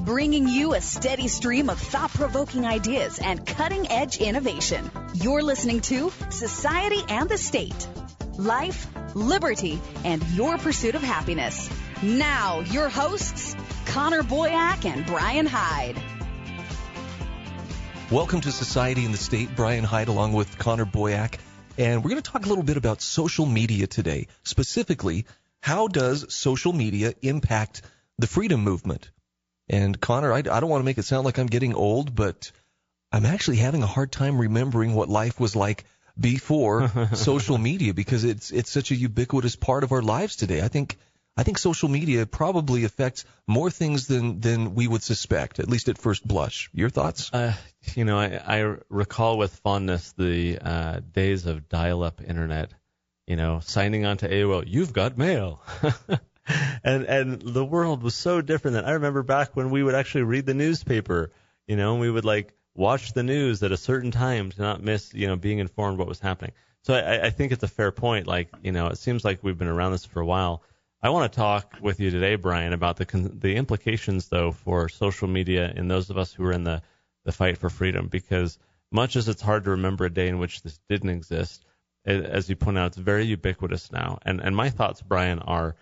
bringing you a steady stream of thought-provoking ideas and cutting-edge innovation. You're listening to Society and the State. Life, liberty, and your pursuit of happiness. Now, your hosts, Connor Boyack and Brian Hyde. Welcome to Society and the State. Brian Hyde along with Connor Boyack. And we're going to talk a little bit about social media today. Specifically, how does social media impact the freedom movement? And Connor, I don't want to make it sound like I'm getting old, but I'm actually having a hard time remembering what life was like before social media, because it's such a ubiquitous part of our lives today. I think social media probably affects more things than we would suspect, at least at first blush. Your thoughts? I recall with fondness the days of dial-up internet, signing on to AOL, you've got mail. and the world was so different that I remember back when we would actually read the newspaper, and we would watch the news at a certain time to not miss, being informed what was happening. So I think it's a fair point. It seems like we've been around this for a while. I want to talk with you today, Brian, about the implications, though, for social media in those of us who are in the fight for freedom, because much as it's hard to remember a day in which this didn't exist, as you point out, it's very ubiquitous now. And my thoughts, Brian, are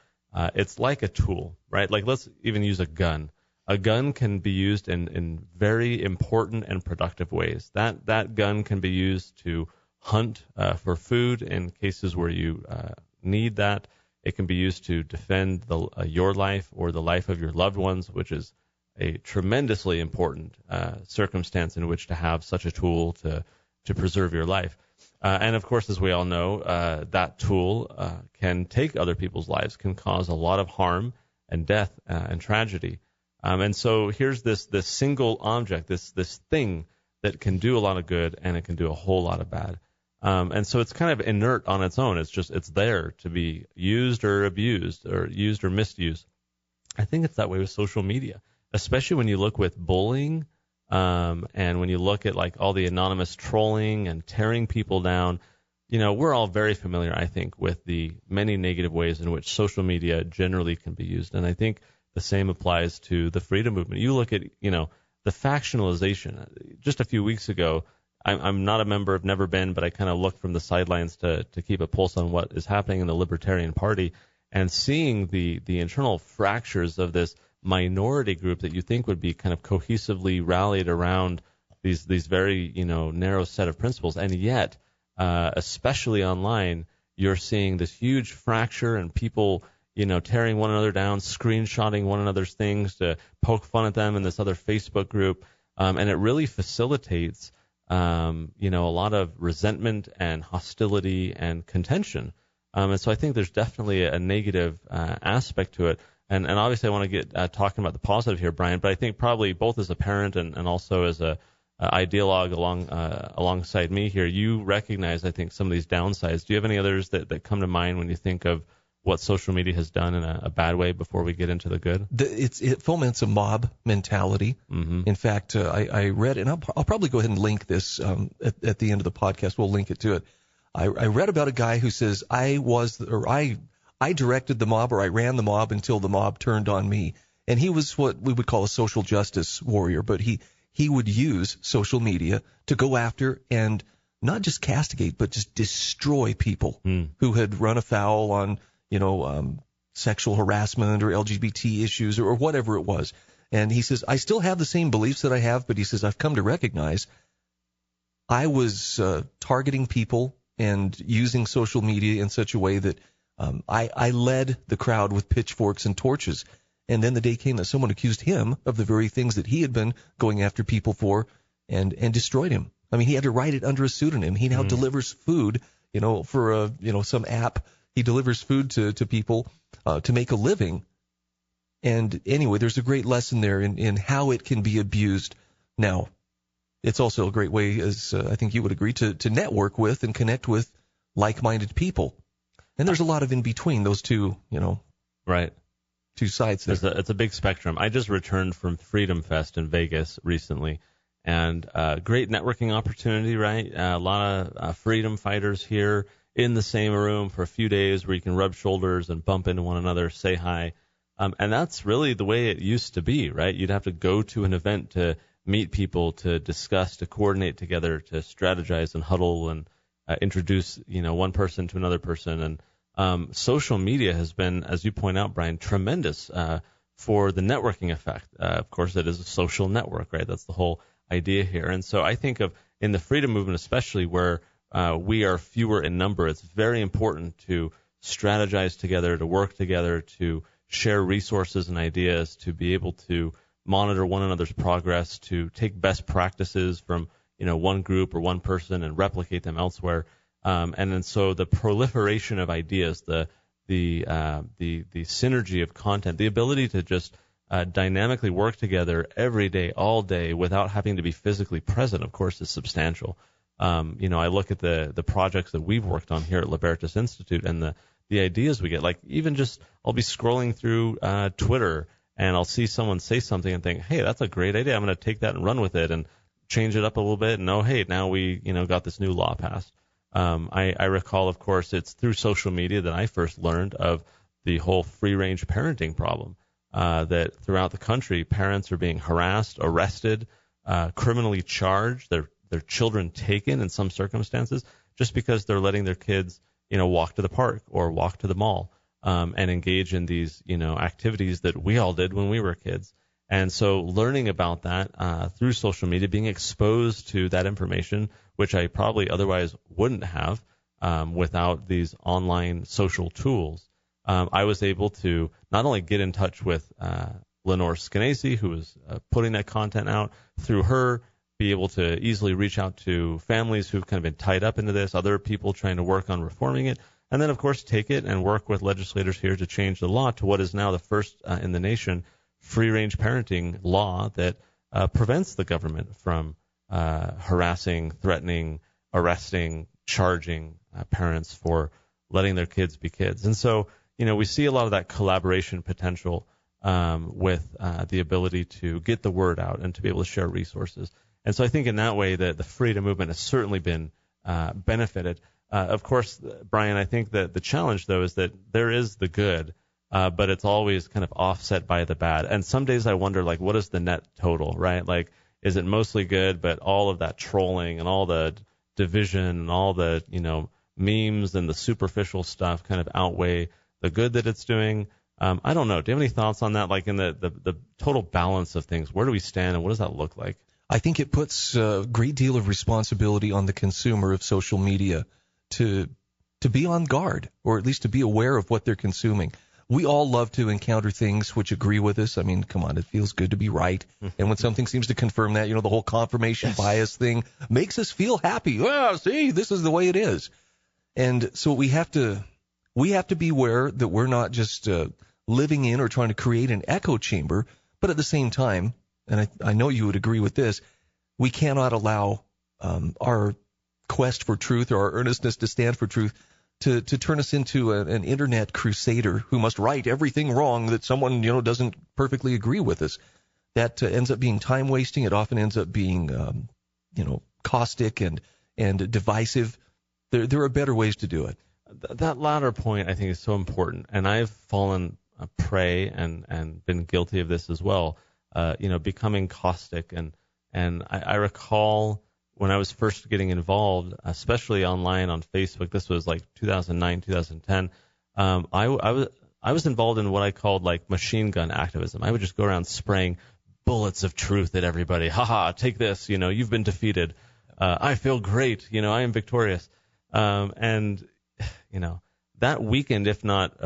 it's like a tool, right? Let's even use a gun. A gun can be used in very important and productive ways. That gun can be used to hunt for food in cases where you need that. It can be used to defend your life or the life of your loved ones, which is a tremendously important circumstance in which to have such a tool to preserve your life. And, of course, as we all know, that tool can take other people's lives, can cause a lot of harm and death and tragedy. And so here's this single object, this thing that can do a lot of good and it can do a whole lot of bad. And so it's kind of inert on its own. It's there to be used or abused or used or misused. I think it's that way with social media, especially when you look with bullying and when you look at all the anonymous trolling and tearing people down. We're all very familiar, I think, with the many negative ways in which social media generally can be used. And I think the same applies to the freedom movement. You look at, the factionalization. Just a few weeks ago, I'm not a member, I've never been, but I kind of look from the sidelines to keep a pulse on what is happening in the Libertarian Party, and seeing the internal fractures of this minority group that you think would be kind of cohesively rallied around these very narrow set of principles, and yet especially online you're seeing this huge fracture and people tearing one another down, screenshotting one another's things to poke fun at them in this other Facebook group, and it really facilitates a lot of resentment and hostility and contention. And so I think there's definitely a negative aspect to it. And obviously I want to get talking about the positive here, Brian, but I think probably both as a parent and also as a ideologue alongside me here, you recognize, I think, some of these downsides. Do you have any others that come to mind when you think of what social media has done in a bad way before we get into the good? It foments a mob mentality. Mm-hmm. In fact, I read, and I'll probably go ahead and link this at the end of the podcast. We'll link it to it. I read about a guy who says, I directed the mob, or I ran the mob until the mob turned on me. And he was what we would call a social justice warrior, but he would use social media to go after and not just castigate, but just destroy people who had run afoul on sexual harassment or LGBT issues or whatever it was. And he says, I still have the same beliefs that I have, but he says, I've come to recognize I was targeting people and using social media in such a way that I led the crowd with pitchforks and torches. And then the day came that someone accused him of the very things that he had been going after people for and destroyed him. I mean, he had to write it under a pseudonym. He now delivers food, for some app. He delivers food to people to make a living. And anyway, there's a great lesson there in how it can be abused. Now, it's also a great way, as I think you would agree, to network with and connect with like-minded people. And there's a lot of in between those two, right, two sides there. It's a big spectrum. I just returned from Freedom Fest in Vegas recently, and great networking opportunity, right? A lot of freedom fighters here in the same room for a few days where you can rub shoulders and bump into one another, say hi. And that's really the way it used to be, right? You'd have to go to an event to meet people, to discuss, to coordinate together, to strategize and huddle and introduce, one person to another person. And social media has been, as you point out, Brian, tremendous for the networking effect. Of course, it is a social network, right? That's the whole idea here. And so I think of in the freedom movement, especially where we are fewer in number, it's very important to strategize together, to work together, to share resources and ideas, to be able to monitor one another's progress, to take best practices from one group or one person and replicate them elsewhere. And then so the proliferation of ideas, the synergy of content, the ability to just dynamically work together every day, all day, without having to be physically present, of course, is substantial. I look at the projects that we've worked on here at Libertas Institute and the ideas we get. Like even just I'll be scrolling through Twitter and I'll see someone say something and think, hey, that's a great idea. I'm going to take that and run with it and change it up a little bit. And hey, now we got this new law passed. I recall, of course, it's through social media that I first learned of the whole free-range parenting problem, that throughout the country, parents are being harassed, arrested, criminally charged, their children taken in some circumstances just because they're letting their kids walk to the park or walk to the mall and engage in these, activities that we all did when we were kids. And so learning about that through social media, being exposed to that information, which I probably otherwise wouldn't have without these online social tools, I was able to not only get in touch with Lenore Skenazy, who was putting that content out, through her, be able to easily reach out to families who've kind of been tied up into this, other people trying to work on reforming it, and then, of course, take it and work with legislators here to change the law to what is now the first in the nation free-range parenting law that prevents the government from harassing, threatening, arresting, charging parents for letting their kids be kids. And so, we see a lot of that collaboration potential with the ability to get the word out and to be able to share resources. And so I think in that way that the freedom movement has certainly been benefited. Of course, Brian, I think that the challenge, though, is that there is the good, but it's always kind of offset by the bad. And some days I wonder, like, what is the net total, right? Like, is it mostly good, but all of that trolling and all the division and all the, memes and the superficial stuff kind of outweigh the good that it's doing? I don't know. Do you have any thoughts on that? Like in the total balance of things, where do we stand and what does that look like? I think it puts a great deal of responsibility on the consumer of social media to be on guard, or at least to be aware of what they're consuming. We all love to encounter things which agree with us. I mean, come on, it feels good to be right. And when something seems to confirm that, the whole confirmation bias thing makes us feel happy. Well, see, this is the way it is. And so we have to be aware that we're not just living in or trying to create an echo chamber, but at the same time, and I know you would agree with this, we cannot allow our quest for truth or our earnestness to stand for truth to turn us into an internet crusader who must right everything wrong that someone doesn't perfectly agree with us. That ends up being time wasting. It often ends up being caustic and divisive. There are better ways to do it. That latter point I think is so important, and I've fallen prey and been guilty of this as well. Becoming caustic, and I recall when I was first getting involved, especially online on Facebook. This was like 2009, 2010. I was involved in what I called like machine gun activism. I would just go around spraying bullets of truth at everybody. Haha, take this. You've been defeated. I feel great. I am victorious. And that weakened, if not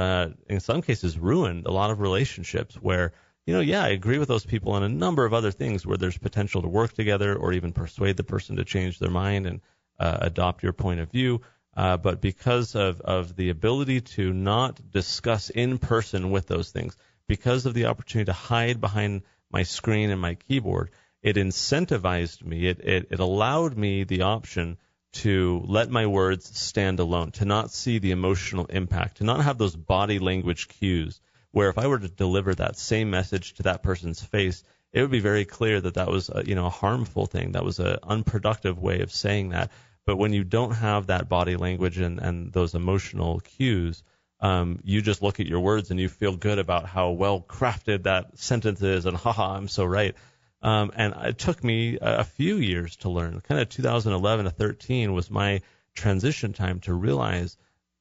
in some cases ruined, a lot of relationships where, I agree with those people on a number of other things where there's potential to work together or even persuade the person to change their mind and adopt your point of view. But because of the ability to not discuss in person with those things, because of the opportunity to hide behind my screen and my keyboard, it incentivized me. It allowed me the option to let my words stand alone, to not see the emotional impact, to not have those body language cues where if I were to deliver that same message to that person's face, it would be very clear that was a harmful thing. That was an unproductive way of saying that. But when you don't have that body language and those emotional cues, you just look at your words and you feel good about how well crafted that sentence is, and haha, I'm so right. And it took me a few years to learn. Kind of 2011 to 13 was my transition time to realize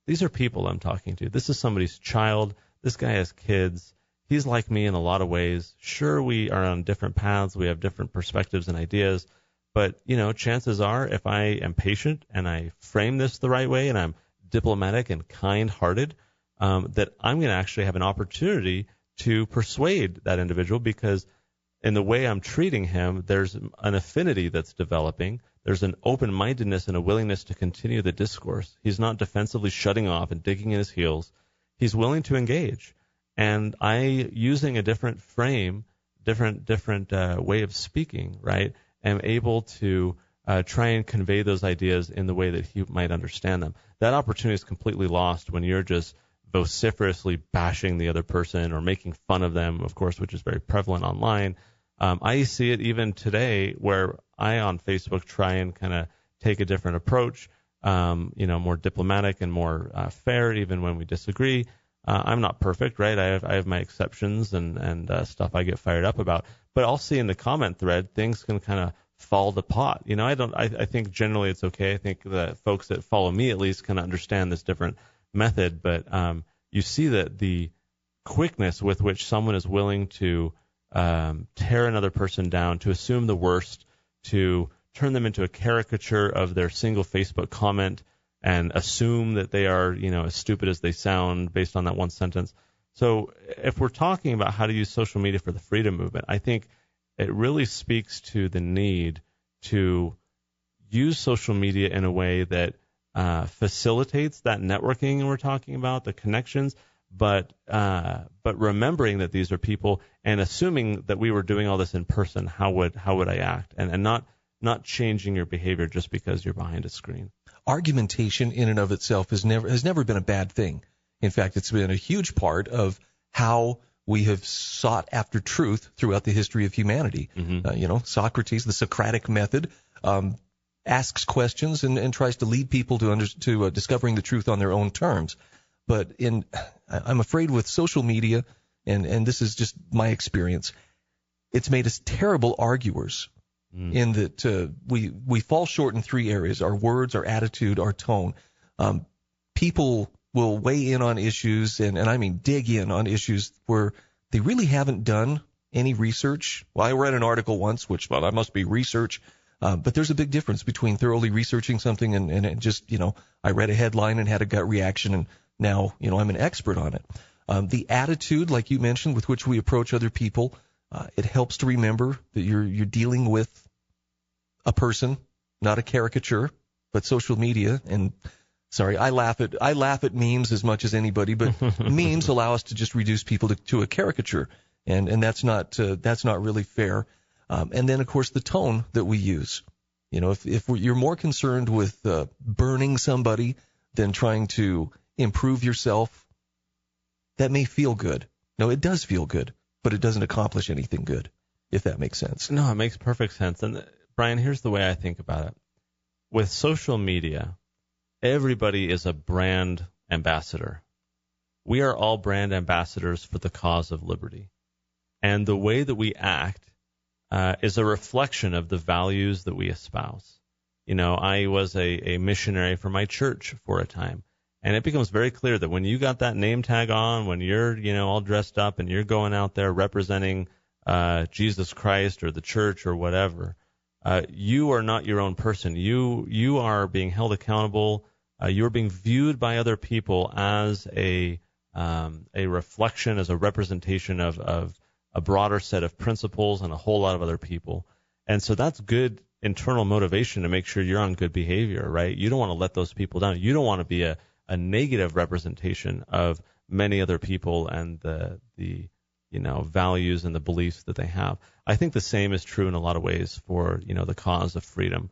these are people I'm talking to. This is somebody's child. This guy has kids. He's like me in a lot of ways. Sure, we are on different paths. We have different perspectives and ideas. But, chances are if I am patient and I frame this the right way and I'm diplomatic and kind-hearted, that I'm going to actually have an opportunity to persuade that individual, because in the way I'm treating him, there's an affinity that's developing. There's an open-mindedness and a willingness to continue the discourse. He's not defensively shutting off and digging in his heels. He's willing to engage. And using a different frame, different way of speaking, right, am able to try and convey those ideas in the way that he might understand them. That opportunity is completely lost when you're just vociferously bashing the other person or making fun of them, of course, which is very prevalent online. I see it even today where I, on Facebook, try and kind of take a different approach, more diplomatic and more fair, even when we disagree. I'm not perfect, right? I have my exceptions and stuff I get fired up about. But I'll see in the comment thread things can kind of fall to pot. I think generally it's okay. I think that folks that follow me at least can understand this different method. But you see that the quickness with which someone is willing to tear another person down, to assume the worst, to turn them into a caricature of their single Facebook comment and assume that they are, as stupid as they sound based on that one sentence. So if we're talking about how to use social media for the freedom movement, I think it really speaks to the need to use social media in a way that facilitates that networking we're talking about, the connections, but remembering that these are people and assuming that we were doing all this in person, how would I act, and not changing your behavior just because you're behind a screen. Argumentation in and of itself has never been a bad thing. In fact, it's been a huge part of how we have sought after truth throughout the history of humanity. Mm-hmm. Socrates, the Socratic method, asks questions and tries to lead people to discovering the truth on their own terms. But I'm afraid with social media, and this is just my experience, it's made us terrible arguers. In that we fall short in three areas: our words, our attitude, our tone. People will weigh in on issues, and I mean dig in on issues where they really haven't done any research. Well, I read an article once, which, that must be research, but there's a big difference between thoroughly researching something and just, I read a headline and had a gut reaction, and now, I'm an expert on it. The attitude, like you mentioned, with which we approach other people, it helps to remember that you're dealing with a person, not a caricature, but social media. And sorry, I laugh at memes as much as anybody, but memes allow us to just reduce people to a caricature, and that's not really fair. And then of course the tone that we use. If you're more concerned with burning somebody than trying to improve yourself, that may feel good. No, it does feel good, but it doesn't accomplish anything good, if that makes sense. No, it makes perfect sense. And Brian, here's the way I think about it. With social media, everybody is a brand ambassador. We are all brand ambassadors for the cause of liberty. And the way that we act is a reflection of the values that we espouse. I was a missionary for my church for a time. And it becomes very clear that when you got that name tag on, when you're, all dressed up and you're going out there representing Jesus Christ or the church or whatever, you are not your own person. You are being held accountable. You are being viewed by other people as a reflection, as a representation of a broader set of principles and a whole lot of other people. And so that's good internal motivation to make sure you're on good behavior, right? You don't want to let those people down. You don't want to be a negative representation of many other people and the values and the beliefs that they have. I think the same is true in a lot of ways for, the cause of freedom.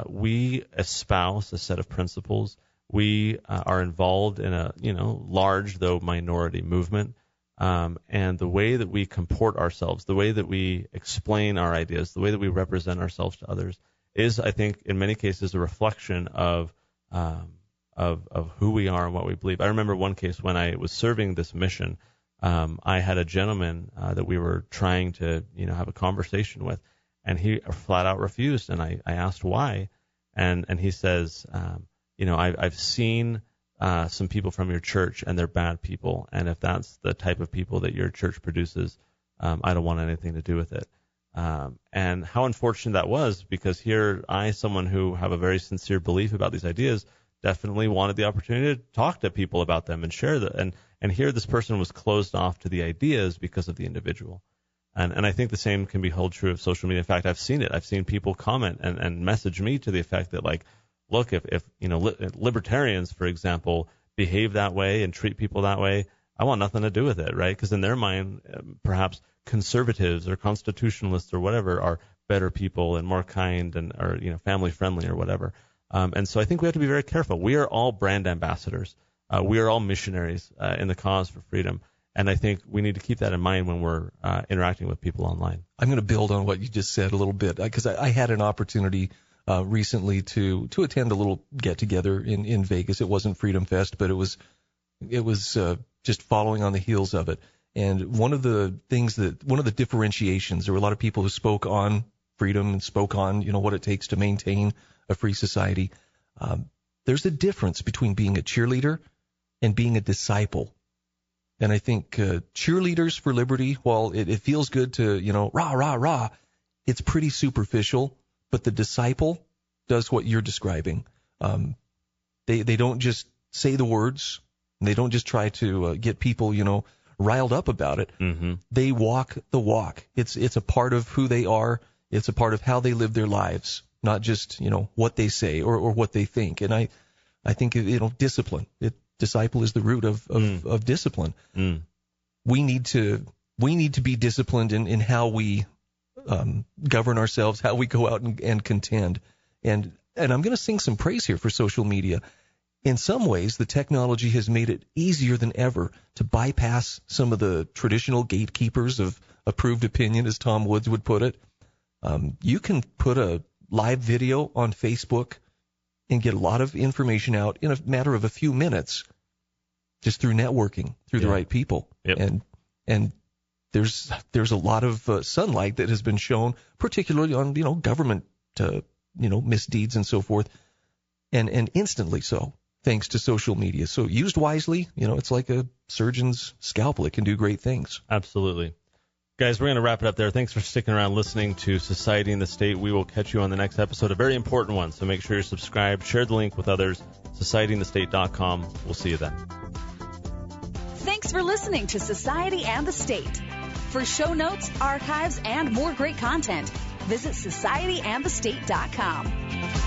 We espouse a set of principles. We are involved in a, large though minority movement. And the way that we comport ourselves, the way that we explain our ideas, the way that we represent ourselves to others is, I think, in many cases a reflection of of who we are and what we believe. I remember one case when I was serving this mission. I had a gentleman that we were trying to, have a conversation with, and he flat out refused. And I asked why, and he says, I've seen some people from your church, and they're bad people, and if that's the type of people that your church produces, I don't want anything to do with it. And how unfortunate that was, because here someone who have a very sincere belief about these ideas, definitely wanted the opportunity to talk to people about them and share that. And here this person was closed off to the ideas because of the individual. And I think the same can be held true of social media. In fact, I've seen it. I've seen people comment and message me to the effect that, like, look, if libertarians, for example, behave that way and treat people that way, I want nothing to do with it, right? Because in their mind, perhaps conservatives or constitutionalists or whatever are better people and more kind and are family friendly or whatever. And so I think we have to be very careful. We are all brand ambassadors. We are all missionaries in the cause for freedom. And I think we need to keep that in mind when we're interacting with people online. I'm going to build on what you just said a little bit, because I had an opportunity recently to attend a little get-together in Vegas. It wasn't Freedom Fest, but it was just following on the heels of it. And one of the differentiations, there were a lot of people who spoke on freedom and spoke on, what it takes to maintain a free society. There's a difference between being a cheerleader and being a disciple. And I think cheerleaders for liberty, while it feels good to, rah, rah, rah, it's pretty superficial. But the disciple does what you're describing. They don't just say the words. And they don't just try to get people, riled up about it. Mm-hmm. They walk the walk. It's a part of who they are. It's a part of how they live their lives, not just, what they say or what they think. And I think, discipline. Disciple is the root of discipline. Mm. We need to be disciplined in how we govern ourselves, how we go out and contend. And I'm going to sing some praise here for social media. In some ways, the technology has made it easier than ever to bypass some of the traditional gatekeepers of approved opinion, as Tom Woods would put it. You can put a live video on Facebook and get a lot of information out in a matter of a few minutes, just through networking, through the right people. Yep. And there's a lot of sunlight that has been shown, particularly on government misdeeds and so forth, and instantly so, thanks to social media. So used wisely, it's like a surgeon's scalpel. It can do great things. Absolutely. Guys, we're going to wrap it up there. Thanks for sticking around listening to Society and the State. We will catch you on the next episode, a very important one. So make sure you're subscribed, share the link with others, societyandthestate.com. We'll see you then. Thanks for listening to Society and the State. For show notes, archives, and more great content, visit societyandthestate.com.